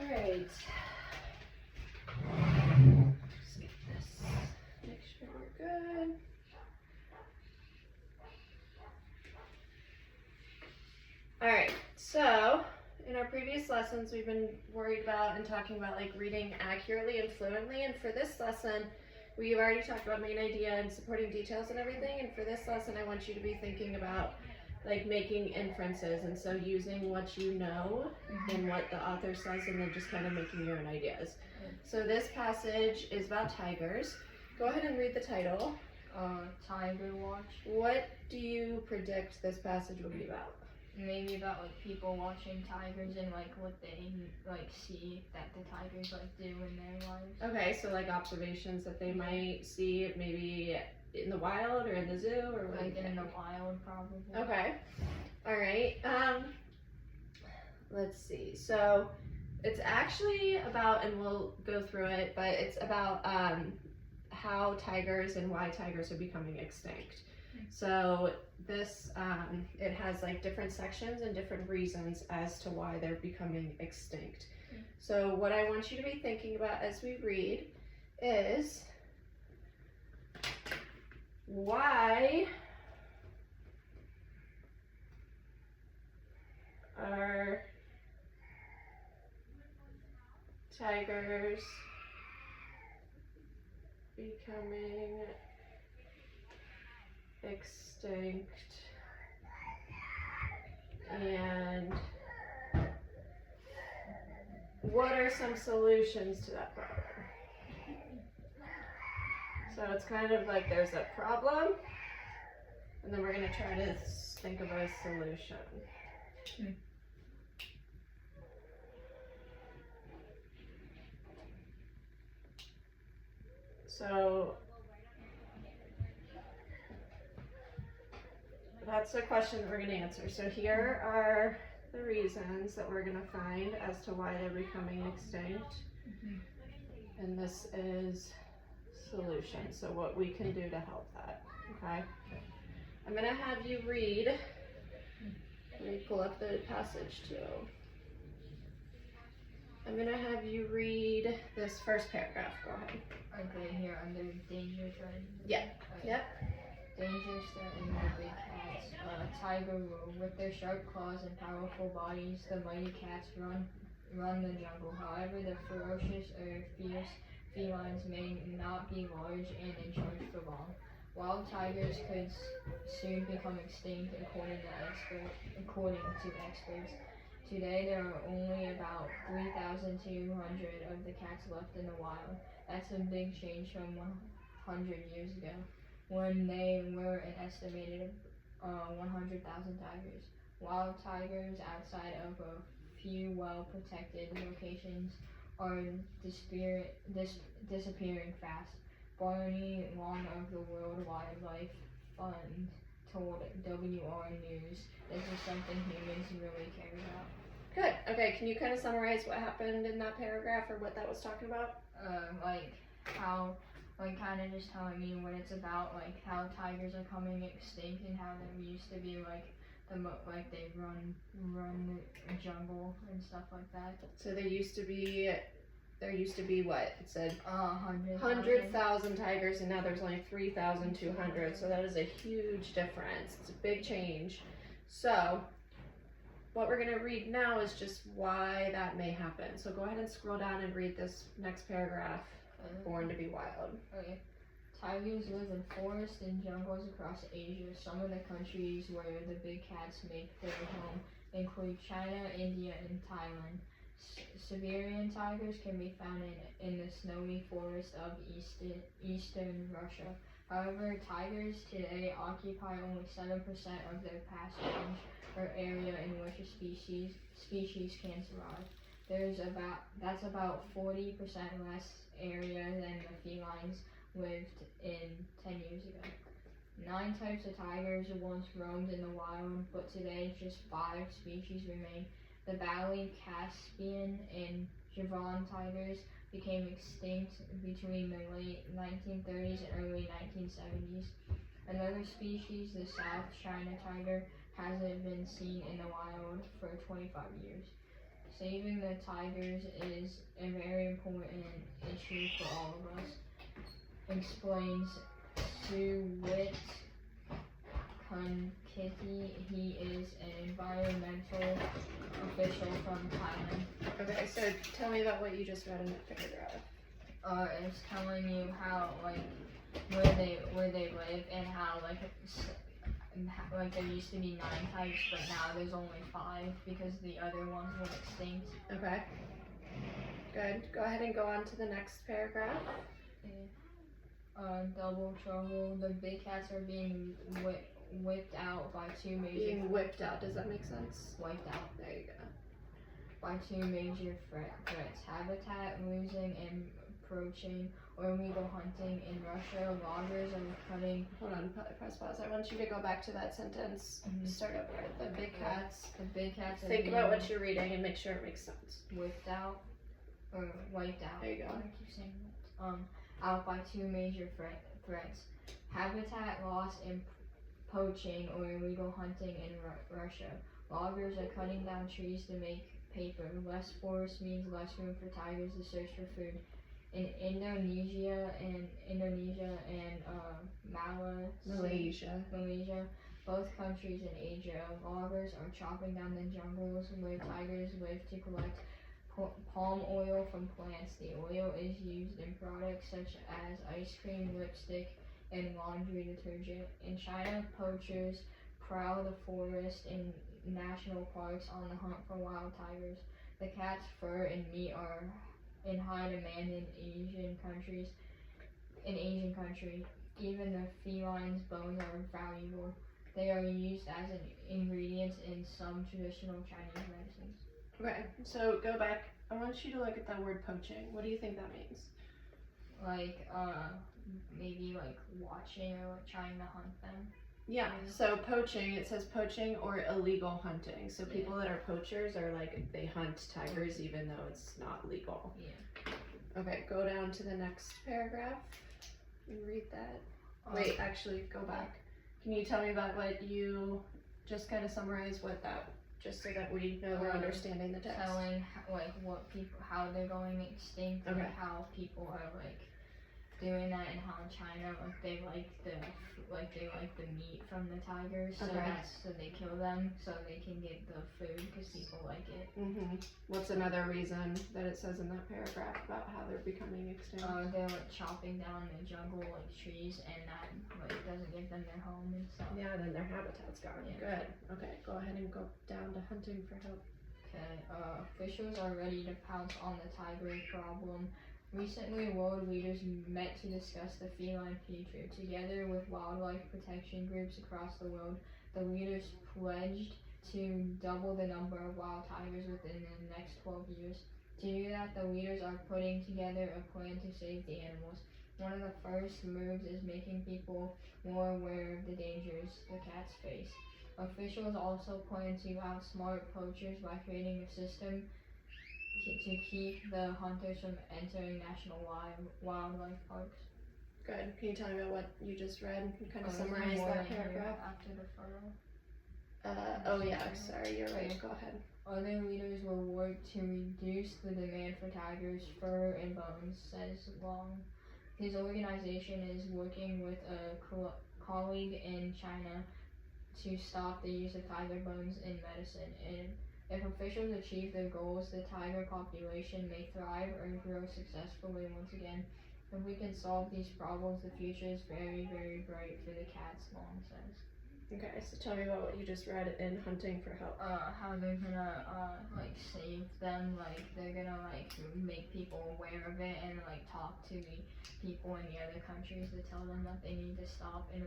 Alright. Just get this. Make sure we're good. Alright, so in our previous lessons we've been worried about and talking about like reading accurately and fluently, and for this lesson we've already talked about main idea and supporting details and everything, and for this lesson I want you to be thinking about like making inferences, and so using what you know and what the author says and then just kind of making your own ideas. So this passage is about tigers. Go ahead and read the title. Tiger Watch. What do you predict this passage will be about? Maybe about like people watching tigers and like what they like see that the tigers like do in their lives. Okay, so like observations that they might see maybe in the wild or in the zoo, or what? Like in the wild, probably. Okay. All right. Let's see. So it's actually about, and we'll go through it, but it's about how tigers and why tigers are becoming extinct. So this, it has like different sections and different reasons as to why they're becoming extinct. So what I want you to be thinking about as we read is, why are tigers becoming extinct, and what are some solutions to that problem? So it's kind of like there's a problem, and then we're going to try to think of a solution. So that's the question that we're going to answer. So here are the reasons that we're going to find as to why they're becoming extinct. And this is solution. So what we can do to help that. Okay? I'm going to have you read. Let me pull up the passage too. I'm going to have you read this first paragraph. Go ahead. Okay, here under danger threatened. Yeah. Yep. Danger threatened the big cats. Tiger roar. With their sharp claws and powerful bodies, the mighty cats run the jungle. However, the ferocious or fierce felines may not be large and in charge for long. Wild tigers could soon become extinct, according to experts. Today, there are only about 3,200 of the cats left in the wild. That's a big change from 100 years ago, when they were an estimated 100,000 tigers. Wild tigers outside of a few well-protected locations are disappearing fast. Barney Long of the World Wildlife Fund told WR News this is something humans really care about. Good. Okay, can you kind of summarize what happened in that paragraph, or what that was talking about? Kind of just telling me what it's about, like how tigers are coming extinct and how there used to be like they run the jungle and stuff like that. So there used to be what? It said 100,000 tigers, and now there's only 3,200. So that is a huge difference. It's a big change. So what we're going to read now is just why that may happen. So go ahead and scroll down and read this next paragraph. Born to be wild. Okay. Tigers live in forests and jungles across Asia. Some of the countries where the big cats make their home include China, India, and Thailand. Siberian tigers can be found in the snowy forest of eastern Russia. However, tigers today occupy only 7% of their pasture range, or area in which a species can survive. That's about 40% less area than the felines lived in 10 years ago. 9 types of tigers once roamed in the wild, but today just 5 species remain. The Bali, Caspian, and Javan tigers became extinct between the late 1930s and early 1970s. Another species, the South China tiger, hasn't been seen in the wild for 25 years. Saving the tigers is a very important issue for all of us, explains Suwit Kankiti. He is an environmental official from Thailand. Okay, so tell me about what you just read in that paragraph. It's telling you how where they live and how there used to be 9 types, but now there's only 5 because the other ones went extinct. Okay. Good. Go ahead and go on to the next paragraph. Double trouble. The big cats are being whipped out by 2 major. Being whipped out. Does that make sense? Wiped out There you go. by 2 major threats: habitat losing and poaching, or illegal hunting. In Russia, loggers are cutting. Hold on. Press pause. I want you to go back to that sentence. Mhm. Start over. The big cats. The big cats are Think being about what you're reading and make sure it makes sense. whipped out or wiped out. There you go. Why do I keep saying that? Out by 2 major threats: habitat loss and poaching, or illegal hunting in Russia. Loggers are cutting down trees to make paper. Less forest means less room for tigers to search for food. In Indonesia and Malaysia, both countries in Asia, loggers are chopping down the jungles where tigers live to collect palm oil from plants. The oil is used in products such as ice cream, lipstick, and laundry detergent. In China, poachers prowl the forest in national parks on the hunt for wild tigers. The cat's fur and meat are in high demand in Asian countries. Even the feline's bones are valuable. They are used as an ingredients in some traditional Chinese medicines. Okay, so go back. I want you to look at that word poaching. What do you think that means? Maybe watching or trying to hunt them. Yeah, so poaching, it says poaching or illegal hunting. So people that are poachers are they hunt tigers even though it's not legal. Yeah. Okay, go down to the next paragraph and read that. Wait, actually, go back. Can you tell me about what you just kind of summarize what that, just so that we know we're understanding the text? Telling what people, how they're going extinct, Okay. and how people are doing that, and how in China they like the meat from the tigers, so Okay. so they kill them so they can get the food because people like it. What's another reason that it says in that paragraph about how they're becoming extinct? They're chopping down the jungle trees, and that doesn't give them their home and stuff. Yeah, then their habitat's gone. Yeah. Good. Okay, go ahead and go down to hunting for help. Okay, officials are ready to pounce on the tiger problem. Recently, world leaders met to discuss the feline future. Together with wildlife protection groups across the world, the leaders pledged to double the number of wild tigers within the next 12 years. To do that, the leaders are putting together a plan to save the animals. One of the first moves is making people more aware of the dangers the cats face. Officials also plan to outsmart poachers by creating a system to keep the hunters from entering national wildlife parks. Good. Can you tell me about what you just read and kind of There's summarize more that in here paragraph? after the photo. Oh yeah, sorry, you're right. Go ahead. Other leaders will work to reduce the demand for tigers' fur and bones, says Long. His organization is working with a colleague in China to stop the use of tiger bones in medicine. And if officials achieve their goals, the tiger population may thrive or grow successfully once again. If we can solve these problems, the future is very, very bright for the cats, Long says. Okay, so tell me about what you just read in Hunting for Help. How they're gonna save them, they're gonna make people aware of it and talk to the people in the other countries to tell them that they need to stop and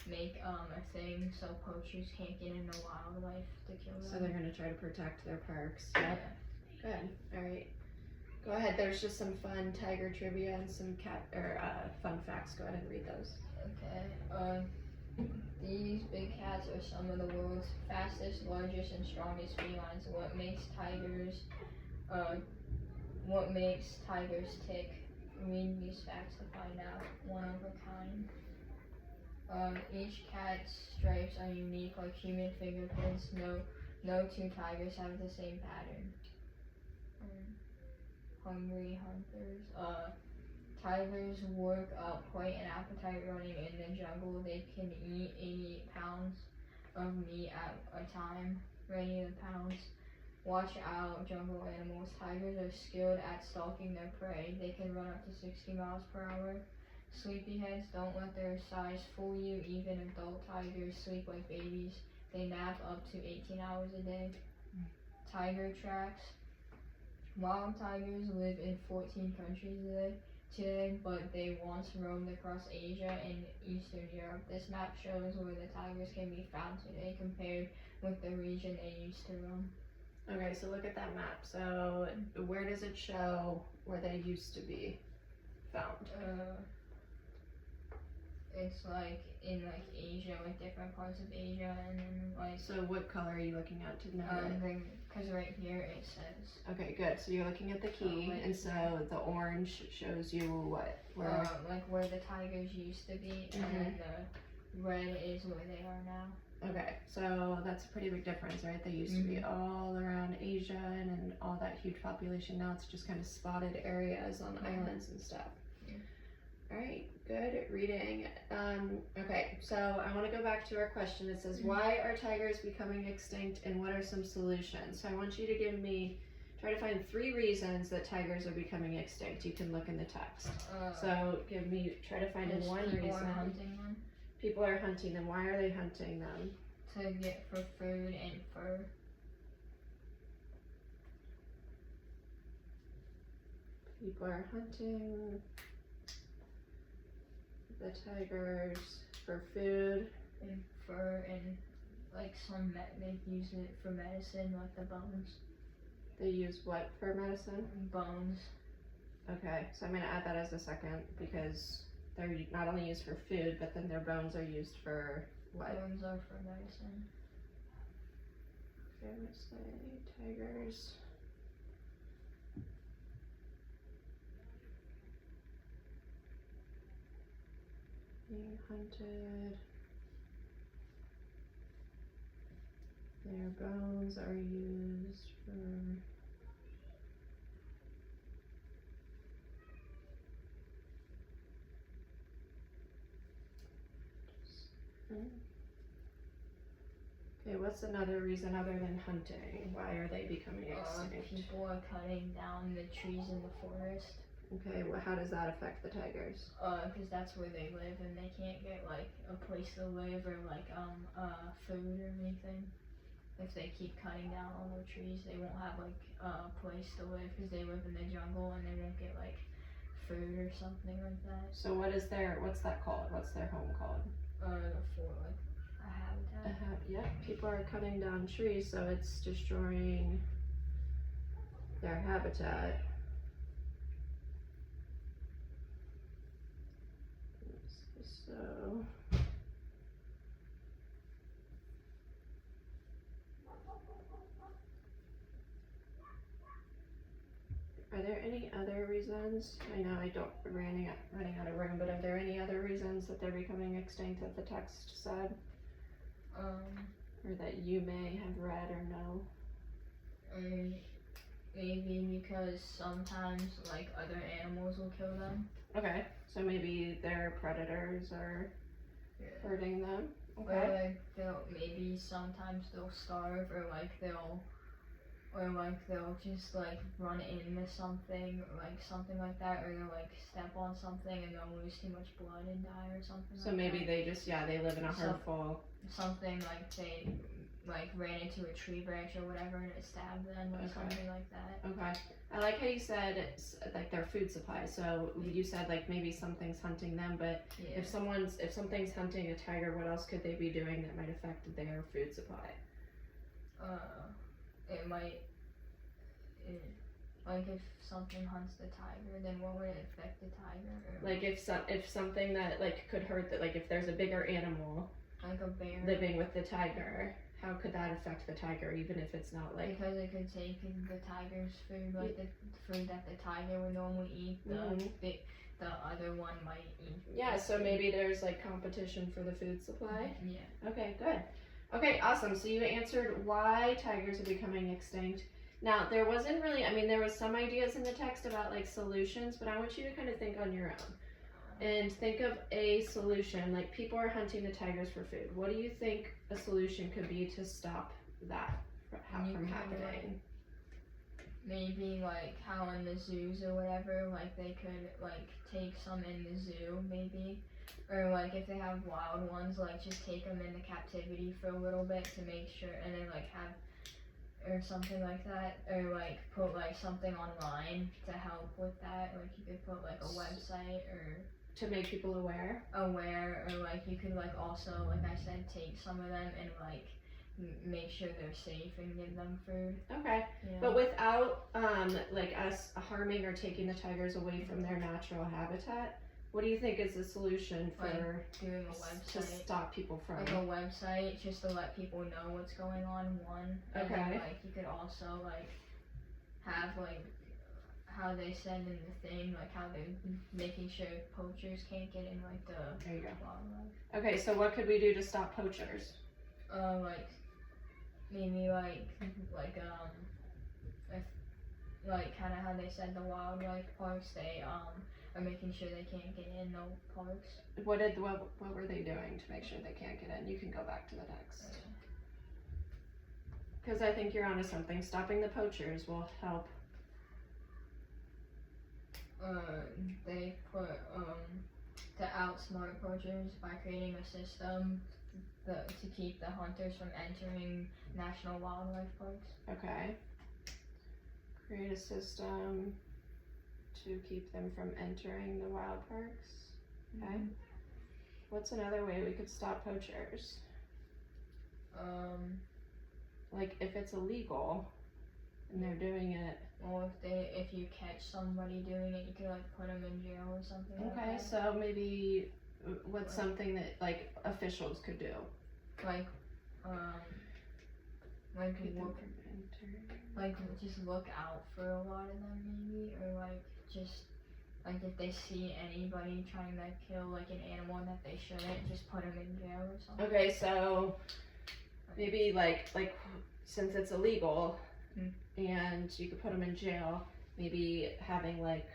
make a thing so poachers can't get into wildlife to kill them. So they're gonna try to protect their parks. Yeah. Good. All right. Go ahead. There's just some fun tiger trivia and some fun facts. Go ahead and read those. Okay. These big cats are some of the world's fastest, largest, and strongest felines. What makes tigers tick? Read these facts to find out. One of a kind. Each cat's stripes are unique, like human fingerprints. No two tigers have the same pattern. Hungry hunters. Tigers work up quite an appetite running in the jungle. They can eat 80 pounds of meat at a time. Ready to pounce. Watch out, jungle animals. Tigers are skilled at stalking their prey. They can run up to 60 miles per hour. Sleepyheads, don't let their size fool you. Even adult tigers sleep like babies. They nap up to 18 hours a day. Tiger tracks. Wild tigers live in 14 countries today, but they once roamed across Asia and Eastern Europe. This map shows where the tigers can be found today compared with the region they used to roam. Okay, so look at that map. So where does it show where they used to be found? It's like in like Asia, like different parts of Asia, and then like. So what color are you looking at to know it? Because right here it says. Okay, good. So you're looking at the key, and so the orange shows you what? Where? Like where the tigers used to be, and then the red is where they are now. Okay, so that's a pretty big difference, right? They used to be all around Asia and all that huge population. Now it's just kind of spotted areas on islands and stuff. All right, good reading. Okay, so I want to go back to our question. It says, why are tigers becoming extinct and what are some solutions? So I want you to try to find 3 reasons that tigers are becoming extinct. You can look in the text. So try to find one reason. People are hunting them. People are hunting them. Why are they hunting them? To get for food and fur. People are hunting the tigers for food and fur, and like they use it for medicine, like the bones. They use what for medicine? Bones. Okay, so I'm going to add that as a second because they're not only used for food, but then their bones are used for what? Bones are for medicine. Okay, I'm going to say tigers. Being hunted. Their bones are used for Okay, what's another reason other than hunting? Why are they becoming extinct? People are cutting down the trees in the forest. Okay, well, how does that affect the tigers? Because that's where they live, and they can't get like a place to live or like food or anything. If they keep cutting down all the trees, they won't have like a place to live because they live in the jungle and they won't get like food or something like that. So what's that called? What's their home called? For like a habitat. Yep, people are cutting down trees, so it's destroying their habitat. So are there any other reasons? I know I don't running out of room, but are there any other reasons that they're becoming extinct that the text said? Or that you may have read or know? Maybe because sometimes like other animals will kill them. Okay, so maybe their predators are hurting them. Okay. Or maybe sometimes they'll starve, or they'll just like run into something, or like something like that, or they'll like step on something and they'll lose too much blood and die or something. So maybe they just they live in a harmful something, like they like ran into a tree branch or whatever and it stabbed them or something like that. Okay. I like how you said it's like their food supply. So you said like maybe something's hunting them, but if something's hunting a tiger, what else could they be doing that might affect their food supply? It might, like if something hunts the tiger, then what would it affect the tiger? Like if something that like could hurt that, like if there's a bigger animal like a bear living with the tiger, how could that affect the tiger, even if it's not like... Because it could take the tiger's food, like the food that the tiger would normally eat, the other one might eat. Yeah, so maybe there's like competition for the food supply? Yeah. Okay, good. Okay, awesome. So you answered why tigers are becoming extinct. Now, there wasn't really, I mean, there was some ideas in the text about like solutions, but I want you to kind of think on your own and think of a solution. Like, people are hunting the tigers for food. What do you think a solution could be to stop that from happening? Maybe like how in the zoos or whatever, like they could like take some in the zoo maybe, or like if they have wild ones, like just take them into captivity for a little bit to make sure, and then like have or something like that, or like put like something online to help with that. Like you could put like a website or To make people aware? or like you could like also, like I said, take some of them and like make sure they're safe and give them food. Okay. Yeah. But without like us harming or taking the tigers away from their natural habitat, what do you think is the solution for doing a to website, stop people from? like a website, just to let people know what's going on. One, and Okay. then, like you could also like have like how they said in the thing, like how they're making sure poachers can't get in like the There you go. wildlife. Okay, so what could we do to stop poachers? Like maybe like if like kind of how they said the wildlife parks, they are making sure they can't get in no parks. What were they doing to make sure they can't get in? You can go back to the text. Because I think you're onto something. Stopping the poachers will help. They put to outsmart poachers by creating a system to keep the hunters from entering national wildlife parks. Okay. Create a system to keep them from entering the wild parks. Okay. What's another way we could stop poachers? Like if it's illegal and they're doing it. Well, if you catch somebody doing it, you could like put them in jail or something. Okay, like that. so maybe what's something that like officials could do? Like Keep them look, from entering. like just look out for a lot of them maybe, or like just like if they see anybody trying to kill like an animal that they shouldn't, just put them in jail or something. Okay, so maybe like since it's illegal and you could put them in jail, maybe having like,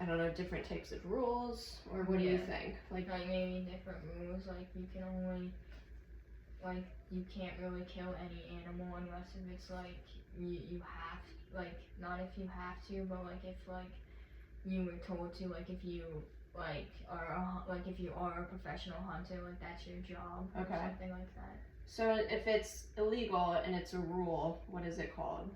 I don't know, different types of rules, or what do you think? Like maybe different rules, like you can only, like you can't really kill any animal unless if it's like you have, like not if you have to, but like if like you were told to, like if you like if you are a professional hunter, like that's your job or something like that. So if it's illegal and it's a rule, what is it called?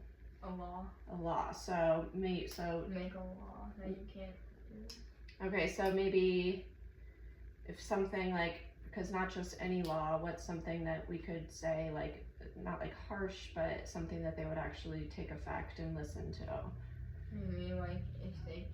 A law. A law. So make a law that you can't do. Okay, so maybe if something like, because not just any law, what's something that we could say, like not like harsh, but something that they would actually take effect and listen to? Maybe like if they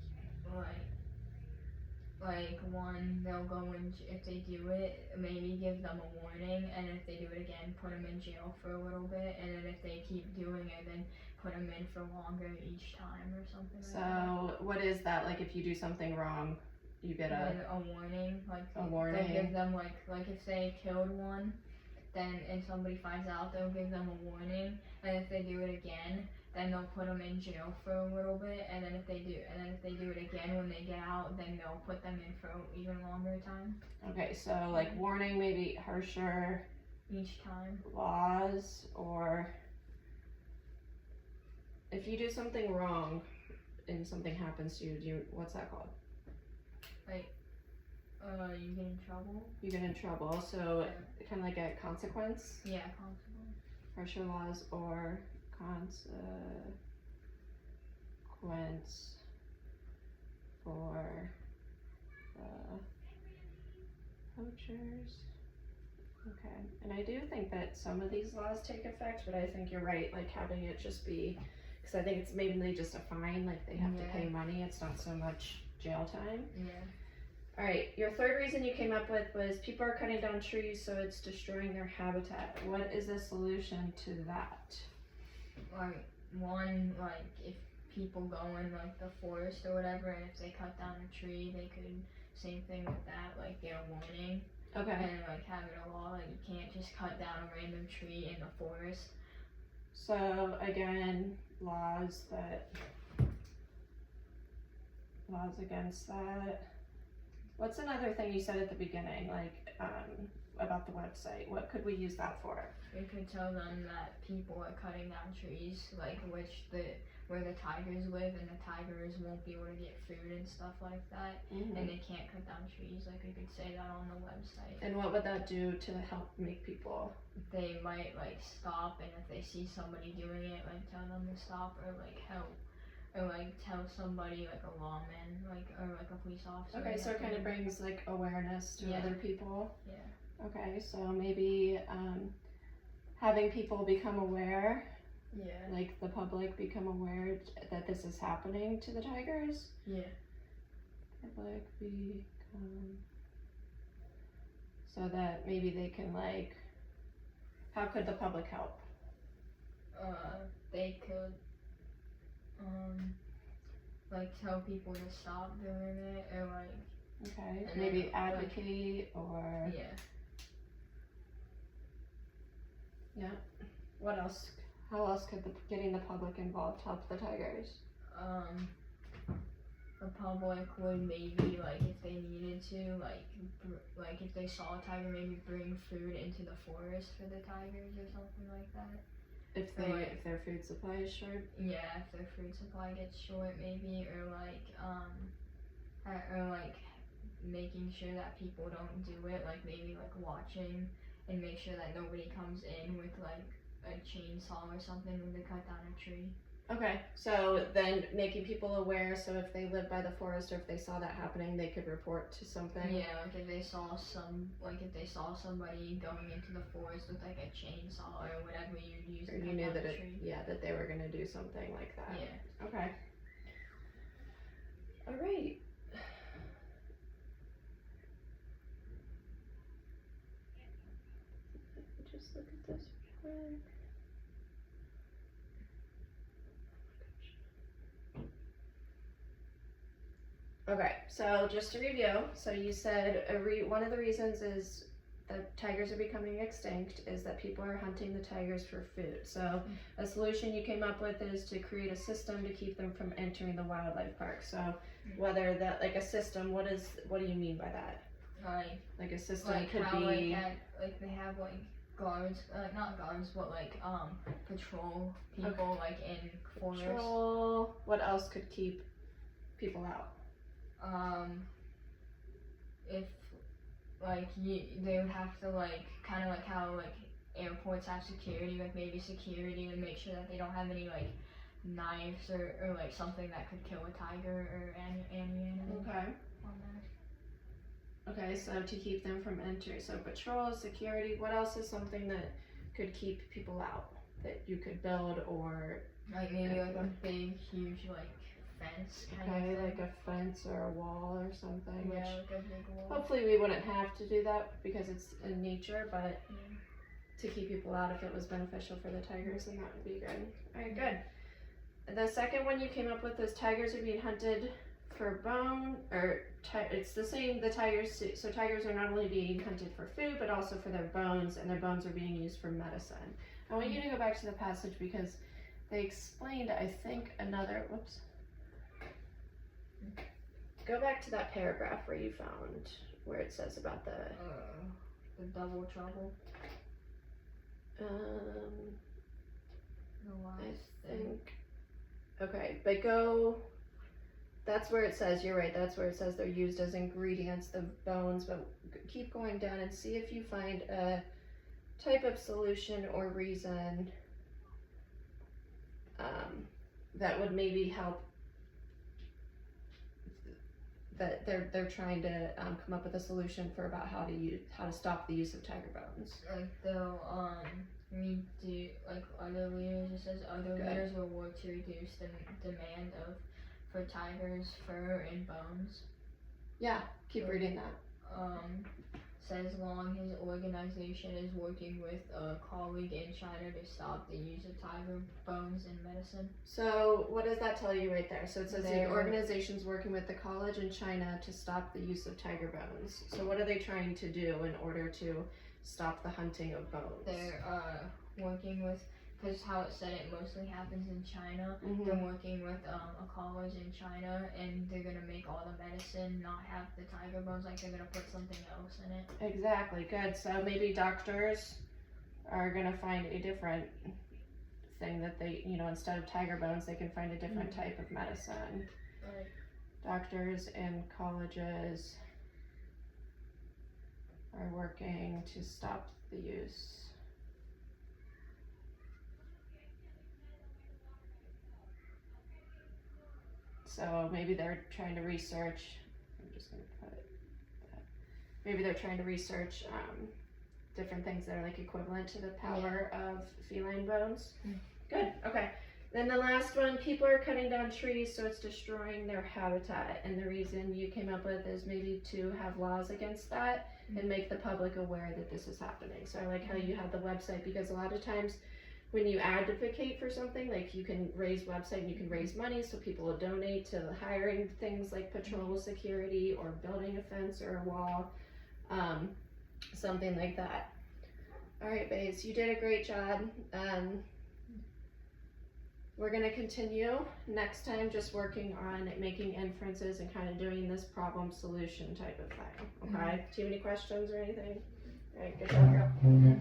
like one, they'll go in, if they do it, maybe give them a warning, and if they do it again, put them in jail for a little bit, and then if they keep doing it, then put them in for longer each time or something like that. So what is that? Like if you do something wrong, you get a warning, like a warning. They'll give them like if they killed one, then and somebody finds out, they'll give them a warning, and if they do it again, then they'll put them in jail for a little bit, and then if they do it again when they get out, then they'll put them in for an even longer time. Okay, so like warning, maybe harsher each time laws, or if you do something wrong and something happens to you, what's that called? Like you get in trouble. You get in trouble, so kind of like a consequence. Yeah, consequence. Harsher laws or consequence for poachers. Okay, and I do think that some of these laws take effect, but I think you're right, like having it just be, because I think it's mainly just a fine, like they have to pay money, it's not so much jail time. Yeah. Alright, your third reason you came up with was people are cutting down trees so it's destroying their habitat. What is the solution to that? Like one, like if people go in like the forest or whatever, and if they cut down a tree, they could, same thing with that, like get a warning. Okay. And like have it a law, like you can't just cut down a random tree in the forest. So again, laws against that. What's another thing you said at the beginning, like about the website? What could we use that for? We could tell them that people are cutting down trees, like where the tigers live, and the tigers won't be able to get food and stuff like that, Mm-hmm. and they can't cut down trees. Like we could say that on the website. And what would that do to help make people? They might like stop, and if they see somebody doing it, like tell them to stop, or like help, or like tell somebody, like a lawman, or like a police officer. Okay, so it kind of brings like awareness to Yeah. other people. Yeah. Okay, so maybe having people become aware, Yeah. like the public become aware that this is happening to the tigers. Yeah. Public become, so that maybe they can like, how could the public help? They could, like tell people to stop doing it, or like, Okay, And maybe then, advocate or yeah. what else? How else could getting the public involved help the tigers? The public would maybe, like, if they needed to, like if they saw a tiger, maybe bring food into the forest for the tigers or something like that. If their food supply is short. Yeah, if their food supply gets short, maybe, or like making sure that people don't do it, like maybe like watching and make sure that nobody comes in with like a chainsaw or something when they cut down a tree. Okay, so then making people aware, so if they live by the forest or if they saw that happening, they could report to something. Yeah, like if they saw somebody going into the forest with like a chainsaw or whatever you'd use Or to you cut knew down that a tree. that they were gonna do something like that. Yeah. Okay. All right. Just look at this quick. Okay, so just to review, so you said one of the reasons is that tigers are becoming extinct is that people are hunting the tigers for food. So a solution you came up with is to create a system to keep them from entering the wildlife park. So whether that, like a system, what do you mean by that? Like a system Like could how be like they have like guards, not guards, but like patrol people like in forests. control. What else could keep people out? If like they would have to like kind of like how like airports have security, like maybe security to make sure that they don't have any like knives or like something that could kill a tiger or any animal Okay. on there. Okay, so to keep them from entering. So patrol, security. What else is something that could keep people out that you could build or Like maybe like a big, huge like fence kind of thing. like a fence or a wall or something? Yeah, Which like a big wall. hopefully we wouldn't have to do that because it's in nature, but Yeah. to keep people out if it was beneficial for the tigers, then that would be good. Alright, good. The second one you came up with is tigers are being hunted for bone, or it's the same, the tigers, so tigers are not only being hunted for food, but also for their bones, and their bones are being used for medicine. I want you to go back to the passage because they explained, I think, whoops. Go back to that paragraph where you found, where it says about the double trouble. I think, okay, but that's where it says, you're right, that's where it says they're used as ingredients, the bones, but keep going down and see if you find a type of solution or reason that would maybe help, that they're trying to come up with a solution for about how to stop the use of tiger bones. Like they'll redo like other leaders. It says other Good. leaders will work to reduce the demand for tigers' fur and bones. Yeah, keep reading that. Says Long, his organization is working with a colleague in China to stop the use of tiger bones in medicine. So what does that tell you right there? So it says the They're- organization's working with the college in China to stop the use of tiger bones. So what are they trying to do in order to stop the hunting of bones? They're working with because how it said it mostly happens in China. Mhm. They're working with a college in China, and they're gonna make all the medicine not have the tiger bones. Like they're gonna put something else in it. Exactly, good. So maybe doctors are gonna find a different thing that they, instead of tiger bones, they can find a different type of medicine. Right. Doctors and colleges are working to stop the use. So maybe they're trying to research, I'm just gonna put that. Maybe they're trying to research different things that are like equivalent to the power of feline bones. Good, okay. Then the last one, people are cutting down trees, so it's destroying their habitat. And the reason you came up with is maybe to have laws against that and make the public aware that this is happening. So I like how you had the website, because a lot of times when you advocate for something, like you can raise website and you can raise money so people will donate to hiring things like patrol security or building a fence or a wall, something like that. All right, babes, you did a great job. We're gonna continue next time just working on making inferences and kind of doing this problem solution type of thing, okay? Do you have any questions or anything? All right, good job, girl.